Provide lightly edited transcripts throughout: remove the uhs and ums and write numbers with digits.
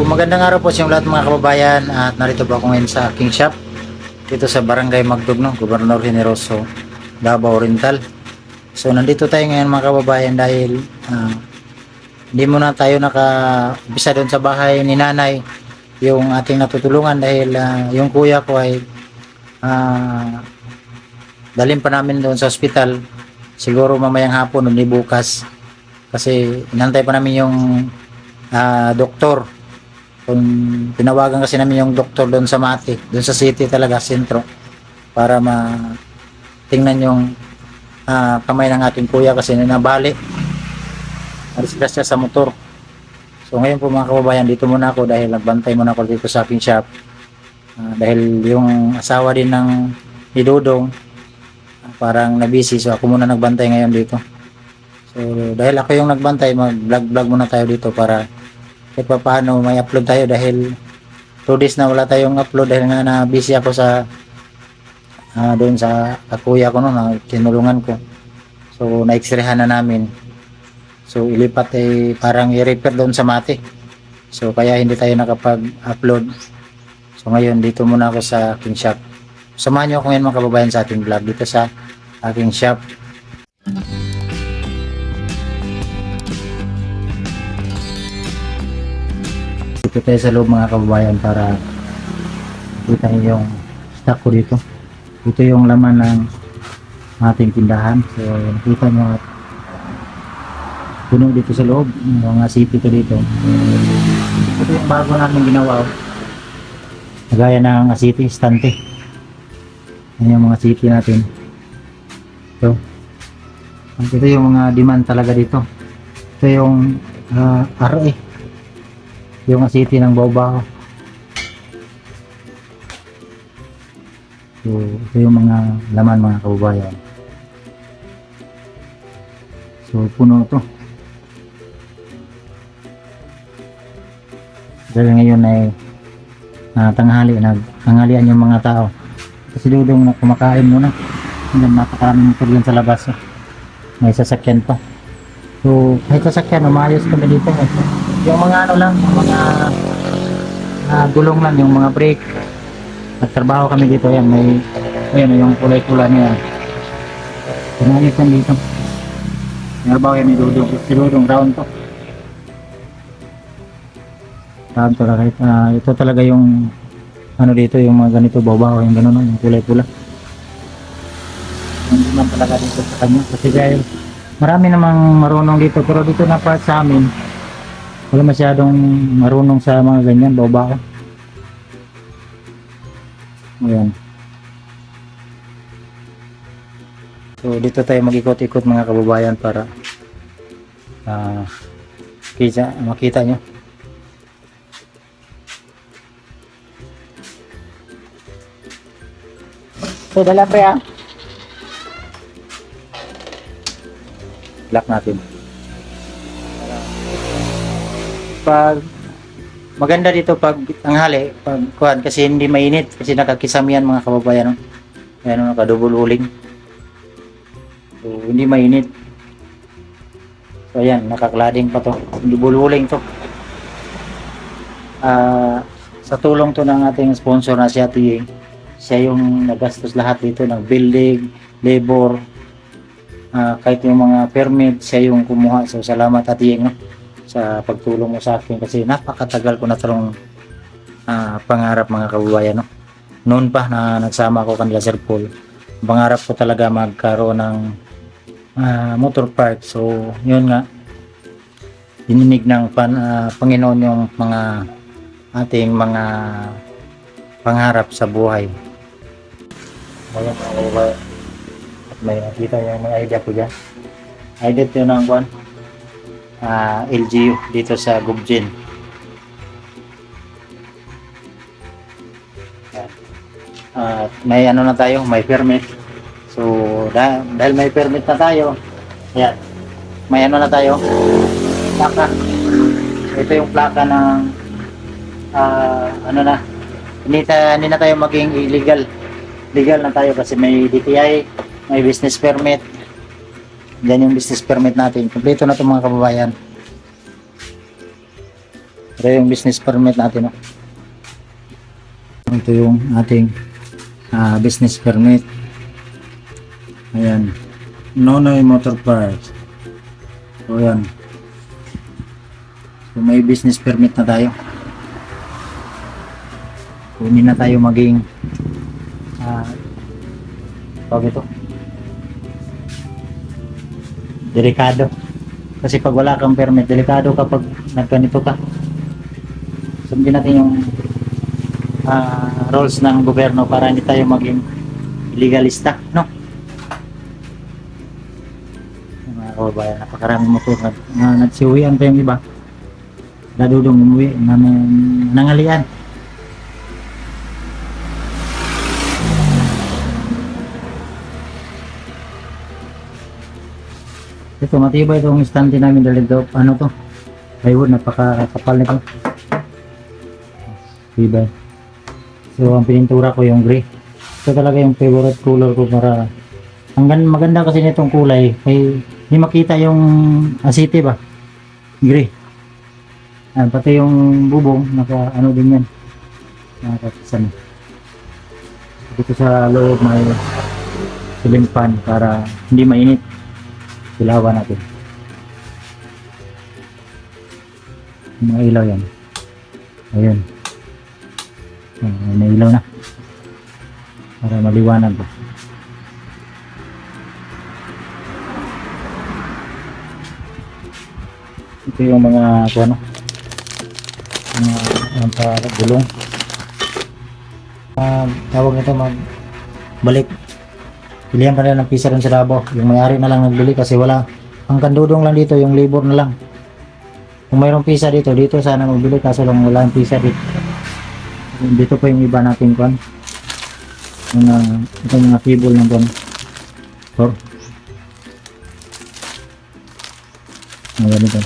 magandang araw po sa inyong lahat mga kababayan at narito po ako ngayon sa aking shop dito sa Barangay Magdugno, Gobernador Generoso, Davao Oriental. So nandito tayo ngayon mga kababayan dahil hindi muna tayo naka-umpisa doon sa bahay ni nanay yung ating natutulungan dahil yung kuya ko ay dalhin pa namin doon sa ospital siguro mamayang hapon o di bukas kasi inantay pa namin yung doktor. Kung tinawagan kasi namin yung doktor doon sa Mati, doon sa city talaga, sentro, para tingnan yung kamay ng ating kuya kasi nabali. Narisgas siya sa motor. So ngayon po mga kababayan, dito muna ako dahil nagbantay muna ako dito sa aking shop. Dahil yung asawa din ng Idodong parang nabisi, so ako muna nagbantay ngayon dito. So dahil ako yung nagbantay, mag-vlog muna tayo dito para kahit pa paano may upload tayo dahil 2 days na wala tayong upload dahil nga na busy ako sa doon sa kuya ko na tinulungan ko. So na-x-rayhan na namin. So ilipat ay parang i-repair doon sa Mati. So kaya hindi tayo nakapag-upload. So ngayon dito muna ako sa aking shop. Samahan niyo ako ngayon mga kababayan sa ating vlog dito sa aking shop. Dito tayo sa loob mga kababayan para kita niyo yung stock ko dito. Ito yung laman ng ating tindahan. So nakita nyo at puno dito sa loob. Mga city ko dito. Ito yung bago namin ginawa. Nagaya ng city, stante. Yan yung mga city natin. So ito yung mga demand talaga dito. Ito yung RA. Yung city ng Baobao. So ito yung mga laman mga kababayan. So puno to. Dahil ngayon ay tanghalian yung mga tao. Kasi Dudong na kumakain muna. Hanggang napakaraming motor dyan sa labas. May sasakyan pa. So kahit sasakyan, umayos kami dito. Yung mga ano lang, yung mga gulong lang, yung mga brake. Nagtrabaho kami dito, yan, may yung kulay-kulay niya. Pinayos yan dito. Nagtrabaho yan, may dudong round to. Round to lang, ito talaga yung ano dito, yung mga ganito, babaw, yung gano'n, yung kulay-pula. Hindi man talaga dito sa kanya, kasi dahil marami namang marunong dito, pero dito na part sa amin, wala masyadong marunong sa mga ganyan, babaw. Ayan. So dito tayo mag-ikot-ikot mga kababayan para makita nyo. So dala pa lock natin. Pag maganda dito pag tanghali, pag kuhan kasi hindi mainit kasi nakakisam yan mga kababayan. Ayan, nakadouble huling. So hindi mainit. So ayan, nakaklading pa to. Double huling to. Sa tulong to ng ating sponsor na si Ate, siya yung nagastos lahat dito ng building, labor, kahit yung mga permit, siya yung kumuha. So salamat Ate, no? Sa pagtulong mo sa akin kasi napakatagal ko na itong pangarap mga kababayan, no? Noon pa na nagsama ko kanila Sir Paul, pangarap ko talaga magkaroon ng motor park. So yun nga, dininig ng Panginoon yung mga ating mga pangarap sa buhay. Ayan mga kababayan, at may nakita yung mga idea ko dyan. Idea yun ng buwan, LGU dito sa Gubjin. At may ano na tayo, may permit. So dahil may permit na tayo, ayan, may ano na tayo, plaka. Ito yung plaka ng ano na, hindi na tayo maging illegal. Legal na tayo kasi may DTI, may business permit. Yan yung business permit natin. Kompleto na ito mga kababayan. Ito yung business permit natin. No? Ito yung ating business permit. Ayan. Nonoy Motor Parts. So, ayan. So, may business permit na tayo. So, hindi na tayo maging tawag ito, delikado. Kasi pag wala kang permit, delikado kapag nagganito ka. Sundin natin yung rules ng gobyerno para hindi tayo maging illegalista, no? Mga kababayan, napakaraming motor na nagsiuwian pa yung iba. Nadudong umuwi na nangalian. Ito, matibay itong stante namin dahil ito, ano to, plywood, napakakapal nito. Tibay. So, ang pinintura ko yung gray. Ito talaga yung favorite color ko para, maganda kasi nitong kulay, ay hindi makita yung asiti ba, gray. Pati yung bubong, ano din yan, nakakapisan. Dito sa loob may ceiling fan para hindi mainit. Ilawan natin. Mga ilaw yan. Ayun. May ilaw na. Para maliwanag po. Ito yung mga mga gulong. Tawag nito balik. Pilihan ka na ng pisa rin sa Davao. Yung may-ari na lang nagbili kasi wala. Ang kandudong lang dito, yung labor na lang. Kung mayroong pisa dito, dito sana magbili kaso lang wala ang pisa dito. Dito pa yung iba natin kwan. Ito mga cable ng kwan. Ayan ito.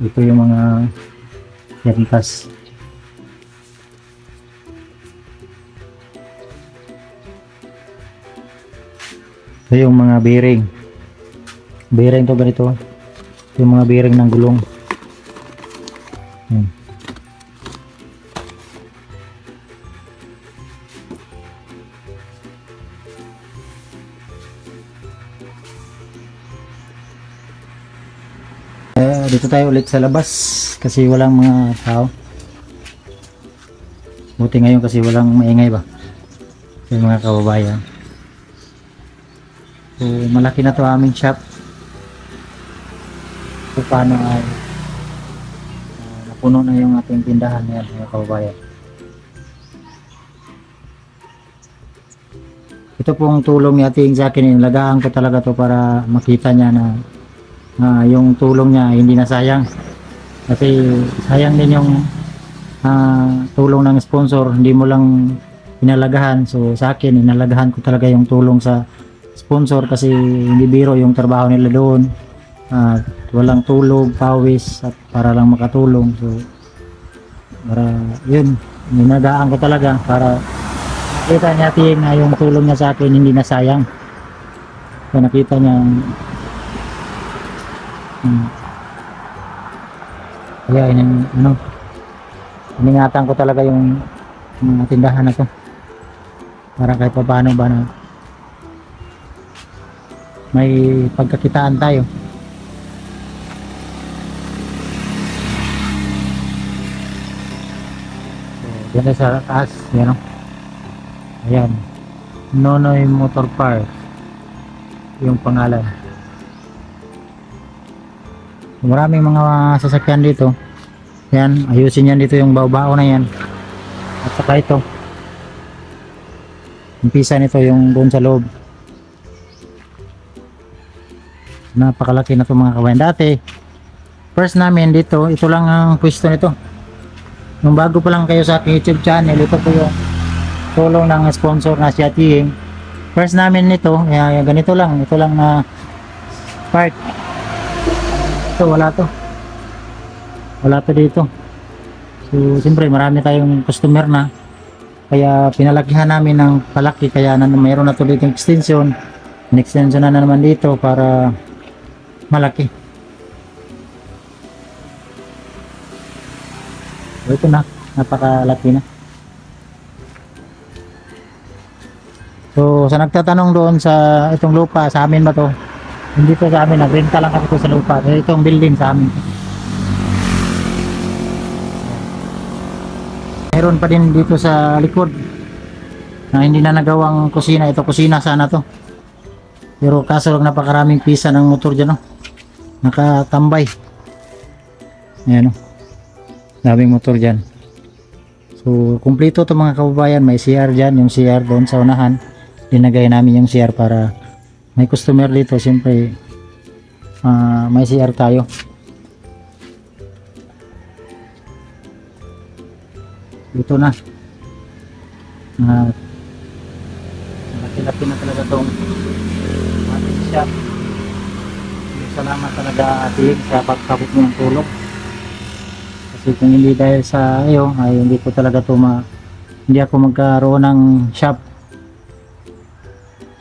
Ito yung mga yantas. Ito yung mga bearing. Bearing to ganito. Ito yung mga bearing ng gulong. Ayan. Dito tayo ulit sa labas kasi walang mga tao. Buti ngayon kasi walang maingay ba yung mga kababayan. So, malaki na to aming shop. So, paano ay napuno na yung ating tindahan yan mga kababayan. Ito pong tulong ni ating sa akin, nilagaan ko talaga to para makita niya na yung tulong niya hindi nasayang. Kasi sayang din yung tulong ng sponsor, hindi mo lang inalagahan. So sa akin, inalagahan ko talaga yung tulong sa sponsor kasi hindi biro yung trabaho nila doon. Walang tulog, pawis at para lang makatulong. So para yun, inagaan ko talaga para kita niya na yung tulong niya sa akin hindi nasayang. So nakita niya kaya iningatan ko talaga yung tindahan na to para kahit paano ba na may pagkakitaan tayo. So, yan sa taas, yan o. Ayan, Nonoy Motor Park yung pangalan. Maraming mga sasakyan dito. Yan, ayusin yan dito yung bao-bao na yan. At saka ito. Umpisa nito yung doon sa loob. Napakalaki na ito mga kabayan. Dati, first namin dito, ito lang ang pwesto nito. Nung bago pa lang kayo sa aking YouTube channel, ito po yung tulong ng sponsor na si Atiing. First namin nito, ganito lang. Ito lang na part. Ito, wala to dito. So siyempre marami tayong customer na kaya pinalakihan namin ng palaki kaya mayroon na to dito extension In-extension na naman dito para malaki. So, ito na, napakalaki na. So, sa nagtatanong doon sa itong lupa, sa amin ba to? Hindi to sa amin, nagrenta lang kami to sa lupa. Itong building sa amin. Meron pa din dito sa likod na hindi na nagawang kusina. Ito kusina sana to. Pero kaso lang napakaraming pisa ng motor dyan, no? Nakatambay. Ayan, no? Daming motor dyan. So, kumpleto to mga kababayan. May CR dyan, yung CR doon sa unahan. Dinagay namin yung CR para may customer dito. Siyempre, may CR tayo. Ito na. Laki-laki na talaga itong ating shop. Salamat talaga ating sa pagkabot mo ng tulong. Kasi kung hindi dahil sa iyo, ay hindi ko talaga hindi ako magkaroon ng shop.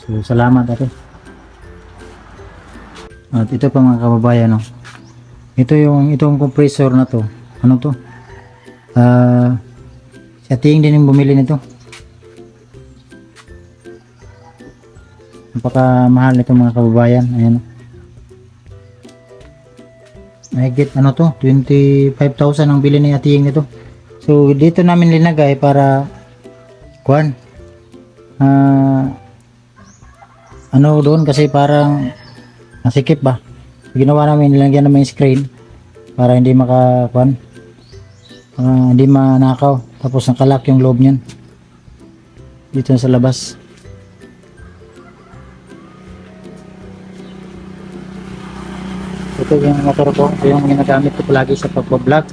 So, salamat ate. At ito pa mga kababayan, no? Itong compressor na to. Ano to? Si Ating din yung bumili nito. Napakamahal nito mga kababayan. Ayan. Mahigit ano to? 25,000 ang bili ni Ating nito. So dito namin linagay para ano doon kasi parang nasikip ba. Ginawa namin, nilagyan namin yung screen para hindi hindi manakaw. Tapos nakalock yung loob niyan dito sa labas. Ito yung motor ko, ito yung ginagamit ko palagi sa pagbablog.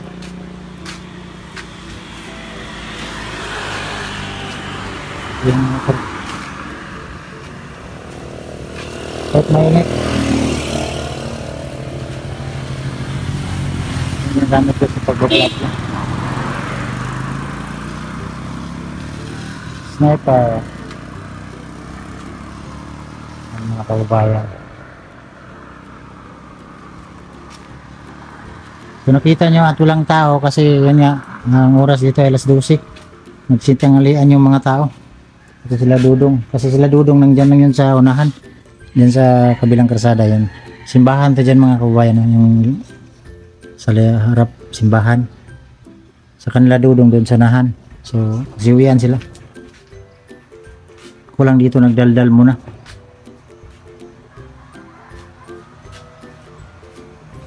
Yung motor kahit mainit, yung ginagamit ko sa pagbablog. Sniper ang mga kababayan. So nakita nyo at walang tao kasi yan nga, ang oras dito ay alas 12. Nagsitanghalian yung mga tao. Ito sila Dudong, kasi sila Dudong nandyan lang yun sa unahan, dyan sa kabilang kalsada yun. Simbahan to dyan mga kababayan, yung sa harap simbahan. Sa kanila Dudong doon sa unahan. So siwian sila. Ako lang dito nagdaldal muna.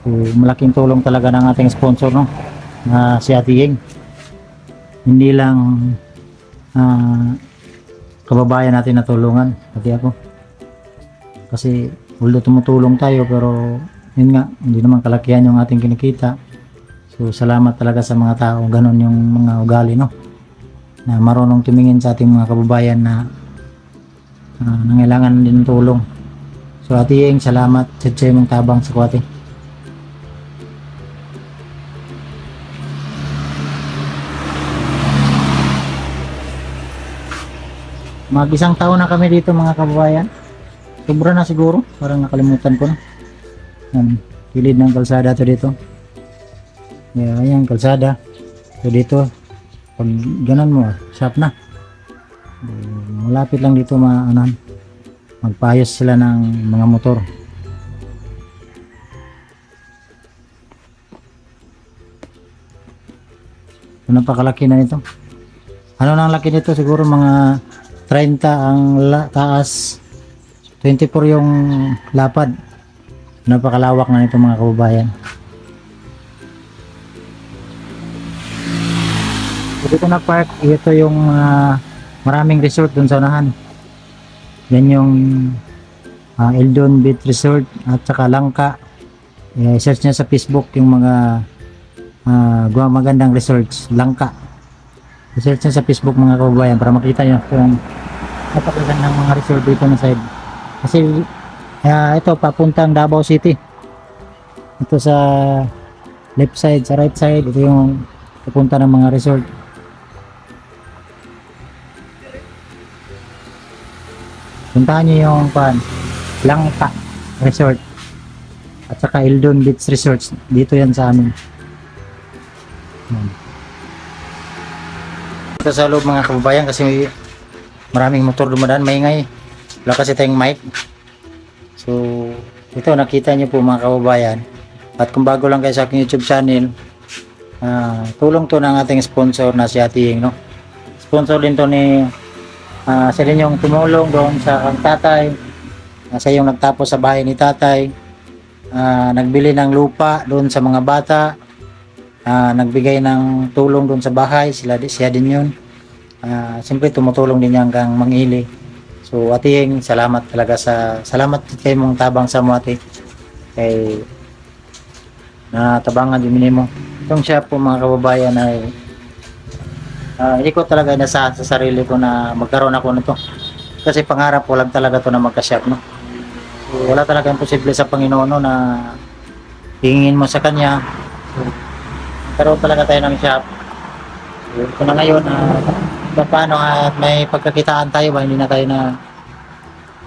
So, malaking tulong talaga ng ating sponsor, no? Si Ate Yeng. Hindi lang kababayan natin natulungan, pati ako. Kasi although tumutulong tayo pero yun nga, hindi naman kalakihan yung ating kinikita. So salamat talaga sa mga tao, ganon yung mga ugali, no? Na marunong tumingin sa ating mga kababayan na nangailangan din ng tulong. So Ate Yeng, salamat sa mong tabang sa kuwate. Mag-isang taon na kami dito mga kababayan. Sobra na siguro, parang nakalimutan ko na. Kilid ng kalsada to dito. Ayan, kalsada. So dito, pag ganan mo, shop na. Malapit lang dito magpaayos sila ng mga motor. So, napakalaki na nito. Ano nang laki nito? Siguro mga 30 ang taas, 24 yung lapad. Napakalawak na nito mga kababayan. Dito na park, ito yung maraming resort dun sa unahan. Yan yung Eldon Beach Resort at saka Langka. Search nyo sa Facebook yung mga magandang resorts, Langka. Search nyo sa Facebook mga kababayan para makita nyo kung napakagandang mga resort dito na side. Kasi ito papuntang Davao City. Ito sa left side, sa right side, ito yung papunta ng mga resort. Puntahan nyo yung Langka Resort at saka Eldon Beach Resorts. Dito yan sa amin. Yan. Dito sa loob mga kababayan kasi maraming motor dumadaan, maingay. Wala kasi tayong mic. So, ito nakita niyo po mga kababayan. At kung bago lang kayo sa aking YouTube channel, tulong to ng ating sponsor na si Ate Ying, no? Sponsor din to ni sila yung tumulong doon sa kang tatay. Siya yung nagtapos sa bahay ni tatay. Nagbili ng lupa doon sa mga bata. Nagbigay ng tulong doon sa bahay. Siya din yun. Siyempre tumutulong din niya hanggang mangili. So Ate Ying, salamat talaga salamat kay mong tabang sa mo ate. Kay natabangan din mo. Itong siya po mga kababayan ay hindi ko talaga inasahan sa sarili ko na magkaroon ako nito. Kasi pangarap ko lang talaga to na magka-shop, no? So, wala talaga imposible sa Panginoon, no, na hingin mo sa Kanya. So, karoon talaga tayo ng shop. So, ito na ngayon, paano at may pagkakitaan tayo ba? Hindi na tayo na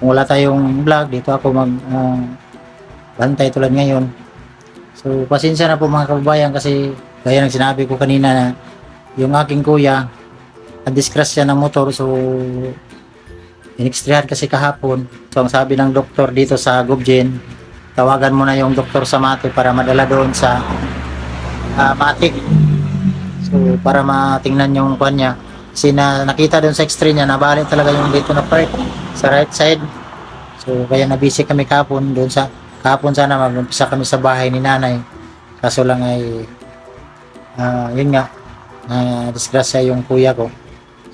kung wala tayong vlog, dito ako bantay tulad ngayon. So, pasensya na po mga kababayan kasi gaya ng sinabi ko kanina na yung aking kuya na-discrash ng motor. So, in-extrahan kasi kahapon. So, ang sabi ng doktor dito sa Gobjen, tawagan mo na yung doktor sa Mate para madala doon sa Matik. So, para matingnan yung kanya. Kasi nakita doon sa x-ray niya, nabalik talaga yung dito na part sa right side. So, kaya nabisi kami kahapon doon sa kahapon sana mag-umpisa kami sa bahay ni nanay. Kaso lang ay yun nga, disgrasya yung kuya ko.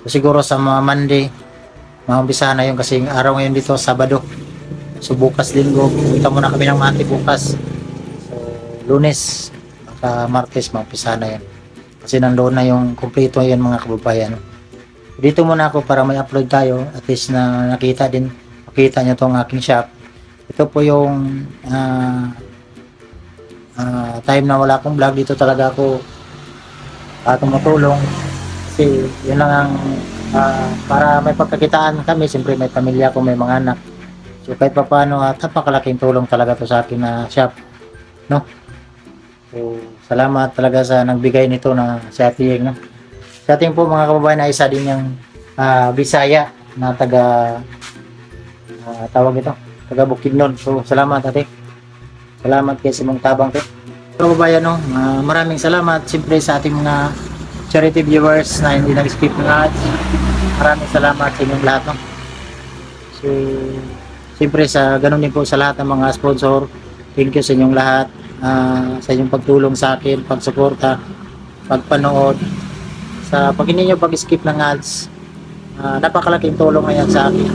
So siguro sa mga Monday, maumpisa na yun kasi araw ngayon dito, Sabado. So bukas linggo, punta muna kami ng Mati bukas. So Lunes, baka Martes, maumpisa na yun. Kasi nandoon na yung kompleto yun mga kababayan. Dito muna ako para may upload tayo, at least na makita nyo tong aking shop. Ito po yung time na wala akong vlog, dito talaga ako tumutulong kasi yun lang ang para may pagkakitaan kami. Siyempre may pamilya ko, may mga anak, so kahit pa paano napakalaking tulong talaga to sa akin na shop, no? So salamat talaga sa nagbigay nito na si Ate Ying, no? Si Ate Ying po mga kababayan ay isa din yung Bisaya na taga tawag ito, taga Bukidnon. So salamat ate, salamat kay Simong Tabang to. Kababayan, no, maraming salamat siyempre sa ating mga charity viewers na hindi nag-skip ng ads. Maraming salamat sa inyong lahat, no. So siyempre sa ganun din po sa lahat ng mga sponsor, thank you sa inyong lahat, sa inyong pagtulong sa akin, pagsuporta, pagpanood, sa pag hindi nyo pag-skip ng ads. Napakalaking tulong na yan sa akin,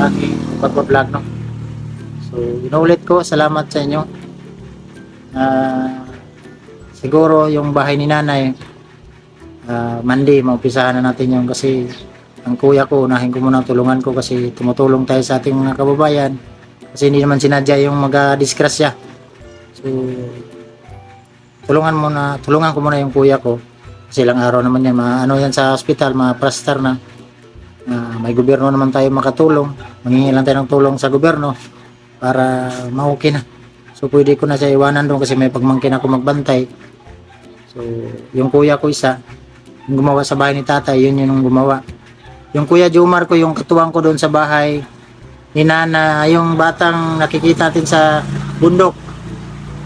aking pag-vlog, no. So inuulit ko, salamat sa inyo. Siguro yung bahay ni nanay, Monday maumpisahan na natin yung, kasi ang kuya ko unahin ko muna, tulungan ko kasi tumutulong tayo sa ating mga kababayan kasi hindi naman sinadya yung mag-disgrasya. So tulungan ko muna yung kuya ko kasi ilang araw naman yan, yan sa hospital, ma-plaster na. May gobyerno naman tayo makatulong, manghingi lang tayo ng tulong sa gobyerno para ma-okay na. So pwede ko na siya iwanan doon kasi may pagmangkin ako magbantay. So yung kuya ko isa, yung gumawa sa bahay ni tatay, yun yung gumawa. Yung kuya Jomar ko, yung katuwang ko doon sa bahay ni nana, yung batang nakikita natin sa bundok,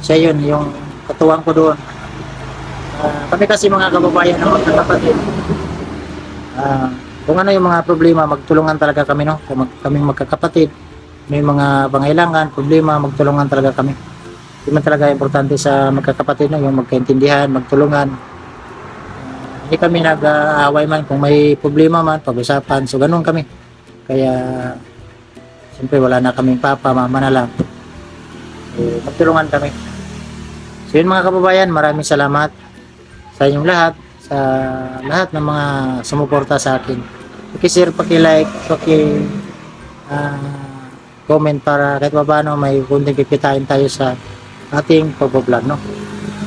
siya yun, yung katuwang ko doon. Kami kasi mga kababayan na magkakapatid, kung ano yung mga problema, magtulungan talaga kami, no? Kaming magkakapatid, may mga pangailangan, problema, magtulungan talaga kami. Hindi man talaga importante sa magkakapatid, no? Yung magkaintindihan, magtulungan. Hindi kami nag-aaway man, kung may problema man, pag-usapan, so ganun kami. Kaya siyempre wala na kaming papa, mama na lang, so magtulungan kami. So yun mga kababayan, maraming salamat sa inyong lahat, sa lahat ng mga sumuporta sa akin. Paki-share, paki-like, comment para kahit pa paano may kunting kikitain tayo sa ating pag-vlog, no?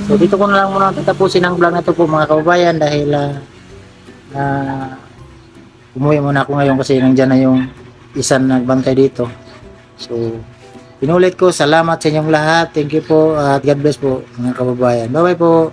So dito ko na lang muna tatapusin ang vlog na ito po mga kababayan dahil umuwi muna ako ngayon kasi nandiyan na yung isang nagbantay dito. So, pinulit ko, salamat sa inyong lahat. Thank you po at God bless po mga kababayan. Bye-bye po.